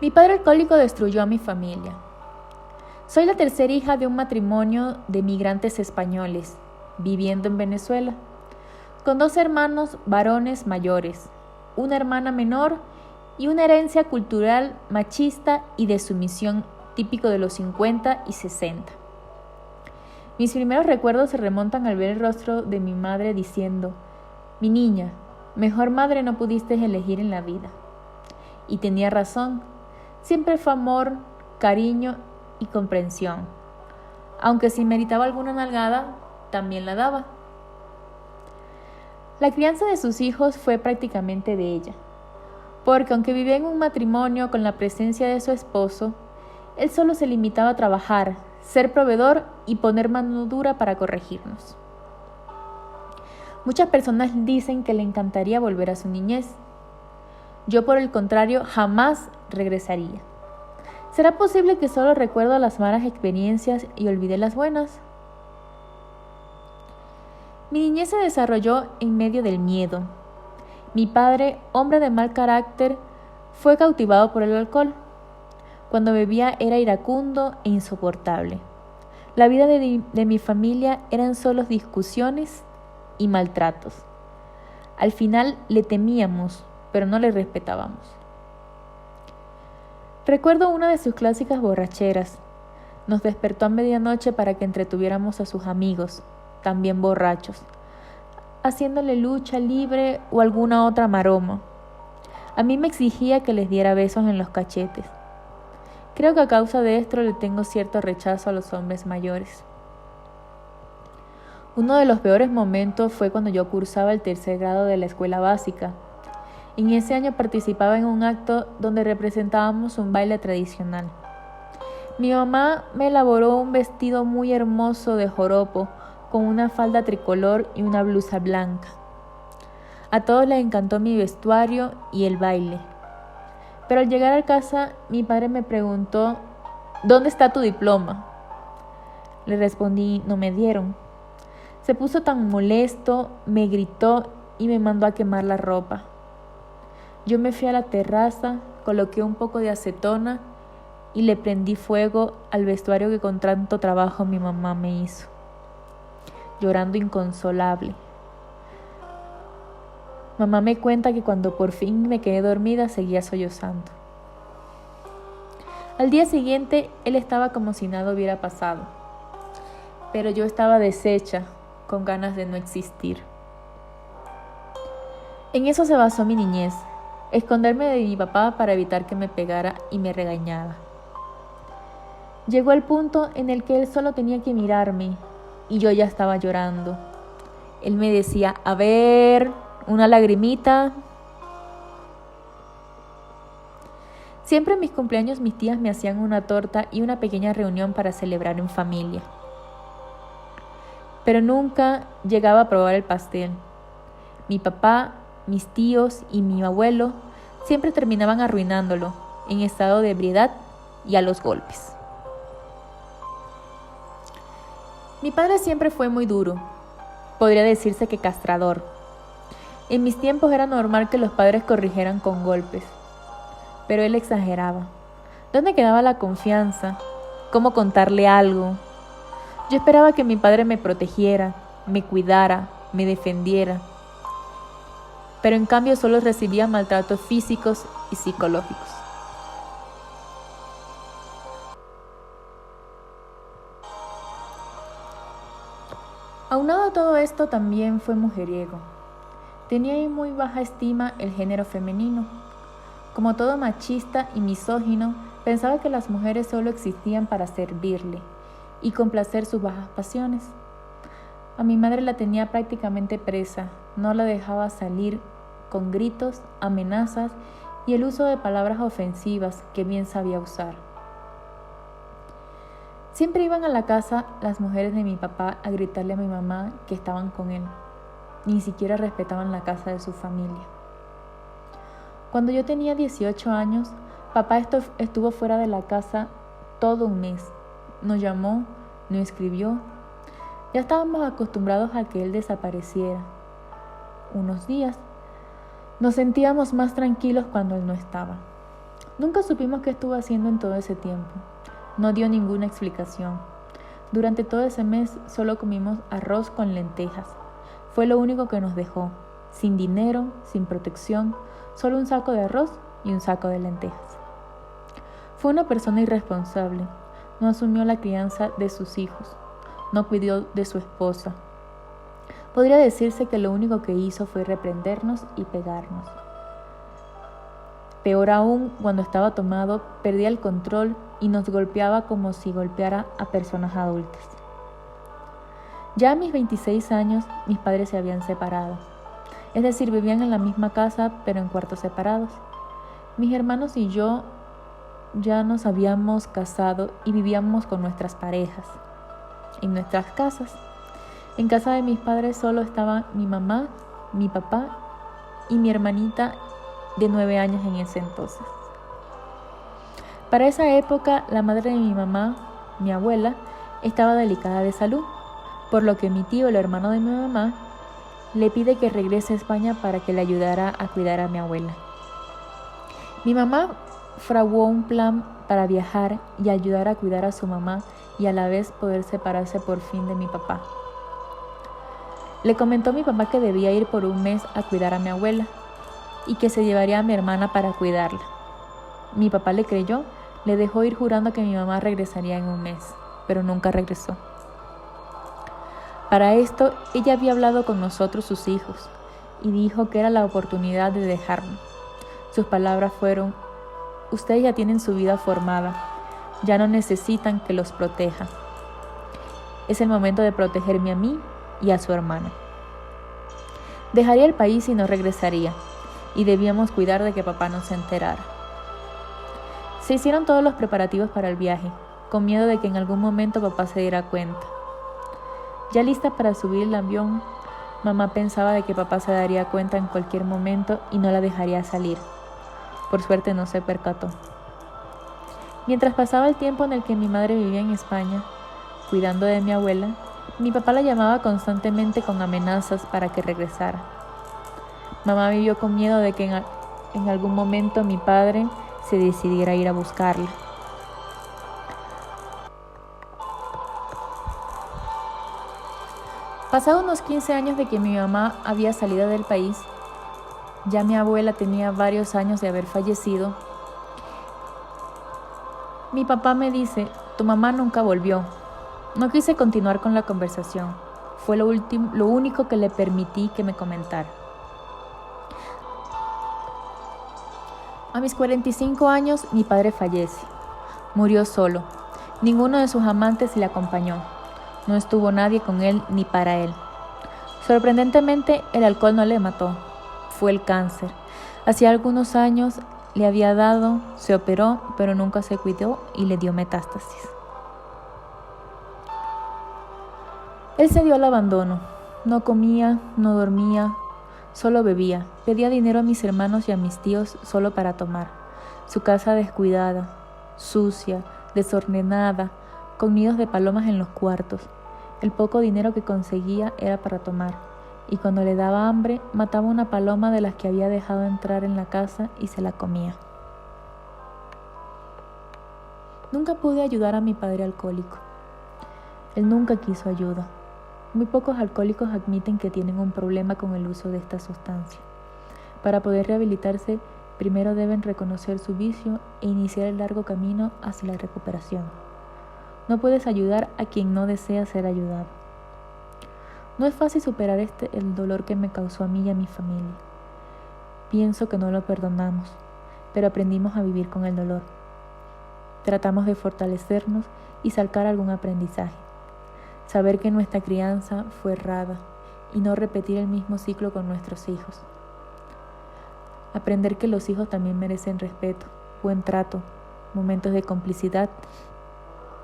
Mi padre alcohólico destruyó a mi familia. Soy la tercera hija de un matrimonio de migrantes españoles, viviendo en Venezuela, con 2 hermanos varones mayores, una hermana menor y una herencia cultural machista y de sumisión típico de los 50 y 60. Mis primeros recuerdos se remontan al ver el rostro de mi madre diciendo: «Mi niña, mejor madre no pudiste elegir en la vida». Y tenía razón, siempre fue amor, cariño y comprensión. Aunque si meritaba alguna nalgada, también la daba. La crianza de sus hijos fue prácticamente de ella, porque aunque vivía en un matrimonio con la presencia de su esposo, él solo se limitaba a trabajar, ser proveedor y poner mano dura para corregirnos. Muchas personas dicen que le encantaría volver a su niñez. Yo, por el contrario, jamás regresaría. ¿Será posible que solo recuerdo las malas experiencias y olvidé las buenas? Mi niñez se desarrolló en medio del miedo. Mi padre, hombre de mal carácter, fue cautivado por el alcohol. Cuando bebía era iracundo e insoportable. La vida de mi familia eran solo discusiones y maltratos. Al final le temíamos, pero no le respetábamos. Recuerdo una de sus clásicas borracheras. Nos despertó a medianoche para que entretuviéramos a sus amigos, también borrachos, haciéndole lucha libre o alguna otra maroma. A mí me exigía que les diera besos en los cachetes. Creo que a causa de esto le tengo cierto rechazo a los hombres mayores. Uno de los peores momentos fue cuando yo cursaba el 3er grado de la escuela básica. En ese año participaba en un acto donde representábamos un baile tradicional. Mi mamá me elaboró un vestido muy hermoso de joropo, con una falda tricolor y una blusa blanca. A todos les encantó mi vestuario y el baile. Pero al llegar a casa, mi padre me preguntó: «¿Dónde está tu diploma?». Le respondí: «No me dieron». Se puso tan molesto, me gritó y me mandó a quemar la ropa. Yo me fui a la terraza, coloqué un poco de acetona y le prendí fuego al vestuario que con tanto trabajo mi mamá me hizo, llorando inconsolable. Mamá me cuenta que cuando por fin me quedé dormida seguía sollozando. Al día siguiente él estaba como si nada hubiera pasado, pero yo estaba deshecha, con ganas de no existir. En eso se basó mi niñez, esconderme de mi papá para evitar que me pegara y me regañara. Llegó el punto en el que él solo tenía que mirarme y yo ya estaba llorando. Él me decía: «A ver, una lagrimita». Siempre en mis cumpleaños mis tías me hacían una torta y una pequeña reunión para celebrar en familia. Pero nunca llegaba a probar el pastel. Mi papá, mis tíos y mi abuelo siempre terminaban arruinándolo, en estado de ebriedad y a los golpes. Mi padre siempre fue muy duro, podría decirse que castrador. En mis tiempos era normal que los padres corrigieran con golpes, pero él exageraba. ¿Dónde quedaba la confianza? ¿Cómo contarle algo? Yo esperaba que mi padre me protegiera, me cuidara, me defendiera, pero en cambio solo recibía maltratos físicos y psicológicos. Aunado a todo esto, también fue mujeriego. Tenía en muy baja estima el género femenino. Como todo machista y misógino, pensaba que las mujeres solo existían para servirle y complacer sus bajas pasiones. A mi madre la tenía prácticamente presa, no la dejaba salir, con gritos, amenazas y el uso de palabras ofensivas que bien sabía usar. Siempre iban a la casa las mujeres de mi papá a gritarle a mi mamá que estaban con él. Ni siquiera respetaban la casa de su familia. Cuando yo tenía 18 años, papá estuvo fuera de la casa todo un mes. No llamó, no escribió. Ya estábamos acostumbrados a que él desapareciera. Unos días nos sentíamos más tranquilos cuando él no estaba. Nunca supimos qué estuvo haciendo en todo ese tiempo. No dio ninguna explicación. Durante todo ese mes solo comimos arroz con lentejas. Fue lo único que nos dejó, sin dinero, sin protección, solo un saco de arroz y un saco de lentejas. Fue una persona irresponsable. No asumió la crianza de sus hijos. No cuidó de su esposa. Podría decirse que lo único que hizo fue reprendernos y pegarnos. Peor aún, cuando estaba tomado, perdía el control y nos golpeaba como si golpeara a personas adultas. Ya a mis 26 años, mis padres se habían separado. Es decir, vivían en la misma casa, pero en cuartos separados. Mis hermanos y yo ya nos habíamos casado y vivíamos con nuestras parejas, en nuestras casas. En casa de mis padres solo estaban mi mamá, mi papá y mi hermanita de 9 años en ese entonces. Para esa época, la madre de mi mamá, mi abuela, estaba delicada de salud, por lo que mi tío, el hermano de mi mamá, le pide que regrese a España para que le ayudara a cuidar a mi abuela. Mi mamá fraguó un plan para viajar y ayudar a cuidar a su mamá y a la vez poder separarse por fin de mi papá. Le comentó a mi papá que debía ir por un mes a cuidar a mi abuela y que se llevaría a mi hermana para cuidarla. Mi papá le creyó, le dejó ir jurando que mi mamá regresaría en un mes, pero nunca regresó. Para esto, ella había hablado con nosotros, sus hijos, y dijo que era la oportunidad de dejarnos. Sus palabras fueron: ustedes ya tienen su vida formada, ya no necesitan que los proteja. Es el momento de protegerme a mí y a su hermana. Dejaría el país y no regresaría, y debíamos cuidar de que papá no se enterara. Se hicieron todos los preparativos para el viaje, con miedo de que en algún momento papá se diera cuenta. Ya lista para subir el avión, mamá pensaba de que papá se daría cuenta en cualquier momento y no la dejaría salir. Por suerte no se percató. Mientras pasaba el tiempo en el que mi madre vivía en España, cuidando de mi abuela, mi papá la llamaba constantemente con amenazas para que regresara. Mamá vivió con miedo de que en algún momento mi padre se decidiera ir a buscarla. Pasados unos 15 años de que mi mamá había salido del país, ya mi abuela tenía varios años de haber fallecido, mi papá me dice: tu mamá nunca volvió. No quise continuar con la conversación. Fue lo único que le permití que me comentara. A mis 45 años, mi padre fallece. Murió solo. Ninguno de sus amantes le acompañó. No estuvo nadie con él ni para él. Sorprendentemente, el alcohol no le mató. Fue el cáncer. Hacía algunos años le había dado, se operó, pero nunca se cuidó y le dio metástasis. Él se dio al abandono. No comía, no dormía, solo bebía. Pedía dinero a mis hermanos y a mis tíos solo para tomar. Su casa descuidada, sucia, desordenada, con nidos de palomas en los cuartos. El poco dinero que conseguía era para tomar, y cuando le daba hambre, mataba una paloma de las que había dejado entrar en la casa y se la comía. Nunca pude ayudar a mi padre alcohólico. Él nunca quiso ayuda. Muy pocos alcohólicos admiten que tienen un problema con el uso de esta sustancia. Para poder rehabilitarse, primero deben reconocer su vicio e iniciar el largo camino hacia la recuperación. No puedes ayudar a quien no desea ser ayudado. No es fácil superar el dolor que me causó a mí y a mi familia. Pienso que no lo perdonamos, pero aprendimos a vivir con el dolor. Tratamos de fortalecernos y sacar algún aprendizaje. Saber que nuestra crianza fue errada y no repetir el mismo ciclo con nuestros hijos. Aprender que los hijos también merecen respeto, buen trato, momentos de complicidad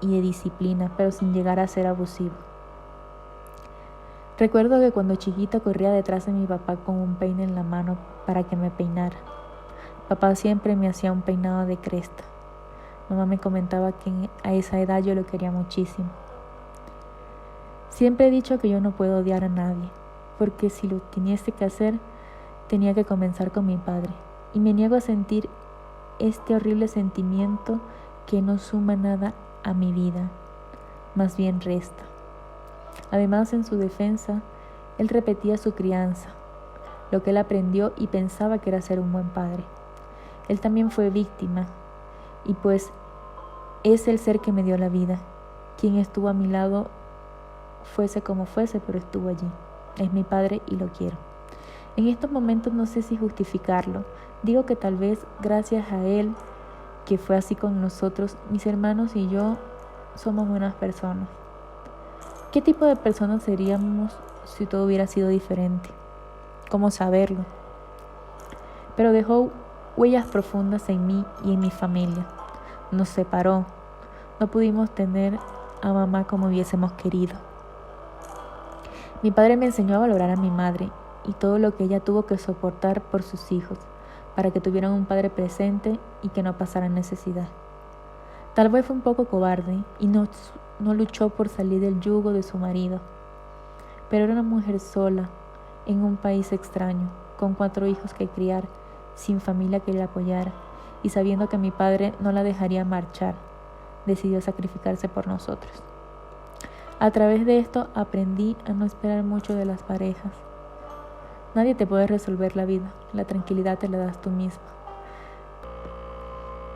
y de disciplina, pero sin llegar a ser abusivo. Recuerdo que cuando chiquita corría detrás de mi papá con un peine en la mano para que me peinara. Papá siempre me hacía un peinado de cresta. Mamá me comentaba que a esa edad yo lo quería muchísimo. Siempre he dicho que yo no puedo odiar a nadie, porque si lo tuviese que hacer, tenía que comenzar con mi padre, y me niego a sentir este horrible sentimiento que no suma nada a mi vida, más bien resta. Además, en su defensa, él repetía su crianza, lo que él aprendió y pensaba que era ser un buen padre. Él también fue víctima, y pues es el ser que me dio la vida, quien estuvo a mi lado, fuese como fuese, pero estuvo allí. Es mi padre y lo quiero. En estos momentos no sé si justificarlo. Digo que tal vez gracias a él, que fue así con nosotros, mis hermanos y yo somos buenas personas. ¿Qué tipo de personas seríamos si todo hubiera sido diferente? ¿Cómo saberlo? Pero dejó huellas profundas en mí y en mi familia. Nos separó. No pudimos tener a mamá como hubiésemos querido. Mi padre me enseñó a valorar a mi madre y todo lo que ella tuvo que soportar por sus hijos, para que tuvieran un padre presente y que no pasaran necesidad. Tal vez fue un poco cobarde y no luchó por salir del yugo de su marido, pero era una mujer sola, en un país extraño, con 4 hijos que criar, sin familia que le apoyara, y sabiendo que mi padre no la dejaría marchar, decidió sacrificarse por nosotros. A través de esto aprendí a no esperar mucho de las parejas. Nadie te puede resolver la vida, la tranquilidad te la das tú misma.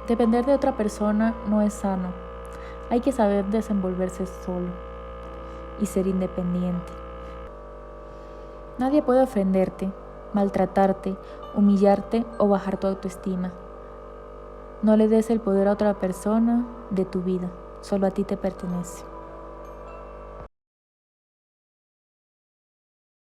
Depender de otra persona no es sano. Hay que saber desenvolverse solo y ser independiente. Nadie puede ofenderte, maltratarte, humillarte o bajar tu autoestima. No le des el poder a otra persona de tu vida, solo a ti te pertenece.